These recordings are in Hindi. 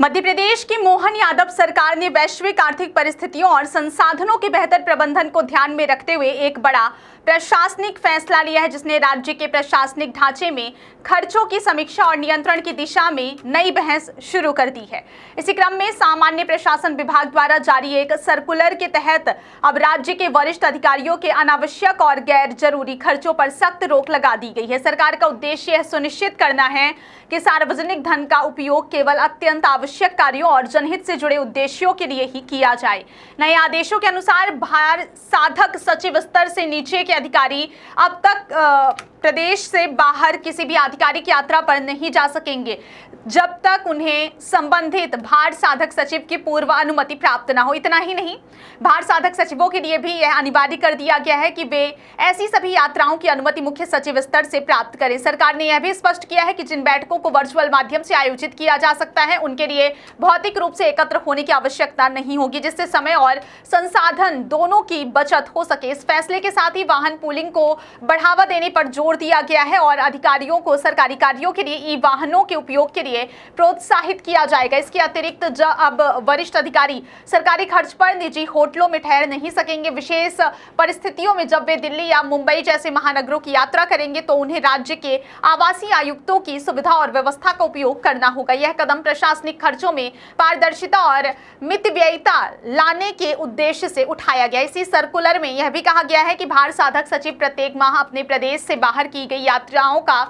मध्य प्रदेश की मोहन यादव सरकार ने वैश्विक आर्थिक परिस्थितियों और संसाधनों के बेहतर प्रबंधन को ध्यान में रखते हुए एक बड़ा प्रशासनिक फैसला लिया है, जिसने राज्य के प्रशासनिक ढांचे में खर्चों की समीक्षा और नियंत्रण की दिशा में नई बहस शुरू कर दी है। इसी क्रम में सामान्य प्रशासन विभाग द्वारा जारी एक सर्कुलर के तहत अब राज्य के वरिष्ठ अधिकारियों के अनावश्यक और गैर जरूरी खर्चों पर सख्त रोक लगा दी गई है। सरकार का उद्देश्य यह सुनिश्चित करना है कि सार्वजनिक धन का उपयोग केवल अत्यंत आवश्यक कार्यों और जनहित से जुड़े उद्देश्यों के लिए ही किया जाए। नए आदेशों के अनुसार भार साधक सचिव स्तर से नीचे के अधिकारी अब तक प्रदेश से बाहर किसी भी आधिकारिक यात्रा पर नहीं जा सकेंगे जब तक उन्हें संबंधित भार साधक सचिव की पूर्व अनुमति प्राप्त न हो। इतना ही नहीं, भार साधक सचिवों के लिए भी यह अनिवार्य कर दिया गया है कि वे ऐसी सभी यात्राओं की अनुमति मुख्य सचिव स्तर से प्राप्त करें। सरकार ने यह भी स्पष्ट किया है कि जिन बैठकों को वर्चुअल माध्यम से आयोजित किया जा सकता है, उनके लिए भौतिक रूप से एकत्र होने की आवश्यकता नहीं होगी, जिससे समय और संसाधन दोनों की बचत हो सके। इस फैसले के साथ ही वाहन पूलिंग को बढ़ावा देने पर जोर दिया गया है और अधिकारियों को सरकारी कार्यों के लिए ई वाहनों के उपयोग के लिए प्रोत्साहित किया जाएगा। इसके अतिरिक्त अब वरिष्ठ अधिकारी सरकारी खर्च पर निजी होटलों में ठहर नहीं सकेंगे। विशेष परिस्थितियों में जब वे दिल्ली या मुंबई जैसे महानगरों की यात्रा करेंगे तो उन्हें राज्य के आवासीय आयुक्तों की सुविधा और व्यवस्था का उपयोग करना होगा। यह कदम प्रशासनिक खर्चों में पारदर्शिता और मितव्ययिता लाने के उद्देश्य से उठाया गया। इसी सर्कुलर में यह भी कहा गया है कि भार साधक सचिव प्रत्येक माह अपने प्रदेश से बाहर की गई यात्राओं का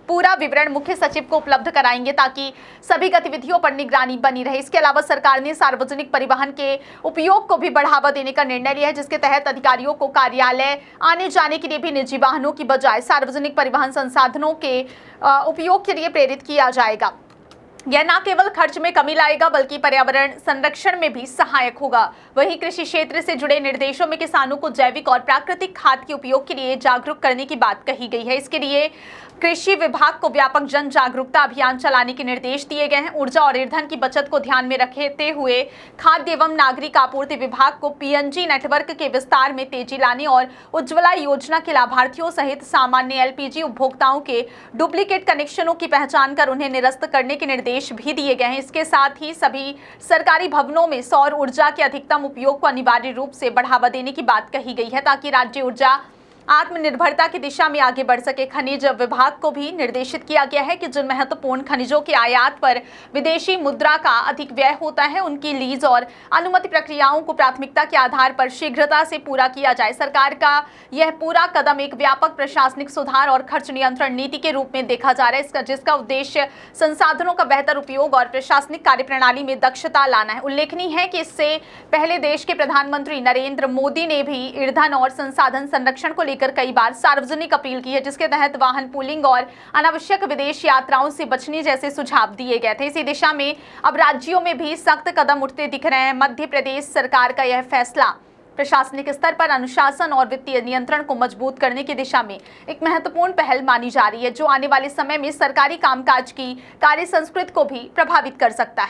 पूरा विवरण मुख्य सचिव को उपलब्ध कराएंगे ताकि सभी गतिविधियों पर निगरानी बनी रहे। इसके अलावा सरकार ने सार्वजनिक परिवहन के उपयोग को भी बढ़ावा देने का निर्णय लिया है, जिसके तहत अधिकारियों को कार्यालय आने जाने के लिए भी निजी वाहनों की बजाय सार्वजनिक परिवहन संसाधनों के उपयोग के लिए प्रेरित किया जाएगा। यह न केवल खर्च में कमी लाएगा बल्कि पर्यावरण संरक्षण में भी सहायक होगा। वहीं कृषि क्षेत्र से जुड़े निर्देशों में किसानों को जैविक और प्राकृतिक खाद के उपयोग के लिए जागरूक करने की बात कही गई है। इसके लिए कृषि विभाग को व्यापक जन जागरूकता अभियान चलाने के निर्देश दिए गए हैं। ऊर्जा और ईंधन की बचत को ध्यान में रखते हुए खाद्य एवं नागरिक आपूर्ति विभाग को पीएनजी नेटवर्क के विस्तार में तेजी लाने और उज्ज्वला योजना के लाभार्थियों सहित सामान्य एलपीजी उपभोक्ताओं के डुप्लीकेट कनेक्शनों की पहचान कर उन्हें निरस्त करने के निर्देश भी दिए गए हैं। इसके साथ ही सभी सरकारी भवनों में सौर ऊर्जा के अधिकतम उपयोग को अनिवार्य रूप से बढ़ावा देने की बात कही गई है ताकि राज्य ऊर्जा आत्मनिर्भरता की दिशा में आगे बढ़ सके। खनिज विभाग को भी निर्देशित किया गया है कि जिन महत्वपूर्ण खनिजों के आयात पर विदेशी मुद्रा का अधिक व्यय होता है, उनकी लीज और अनुमति प्रक्रियाओं को प्राथमिकता के आधार पर शीघ्रता से पूरा किया जाए। सरकार का यह पूरा कदम एक व्यापक प्रशासनिक सुधार और खर्च नियंत्रण नीति के रूप में देखा जा रहा है, जिसका उद्देश्य संसाधनों का बेहतर उपयोग और प्रशासनिक कार्यप्रणाली में दक्षता लाना है। उल्लेखनीय है कि इससे पहले देश के प्रधानमंत्री नरेंद्र मोदी ने भी ईंधन और संसाधन संरक्षण को कई बार सार्वजनिक अपील की है, जिसके तहत वाहन पूलिंग और अनावश्यक विदेश यात्राओं से बचने जैसे सुझाव दिए गए थे। इसी दिशा में अब राज्यों में भी सख्त कदम उठते दिख रहे हैं। मध्य प्रदेश सरकार का यह फैसला प्रशासनिक स्तर पर अनुशासन और वित्तीय नियंत्रण को मजबूत करने की दिशा में एक महत्वपूर्ण पहल मानी जा रही है, जो आने वाले समय में सरकारी कामकाज की कार्य संस्कृति को भी प्रभावित कर सकता है।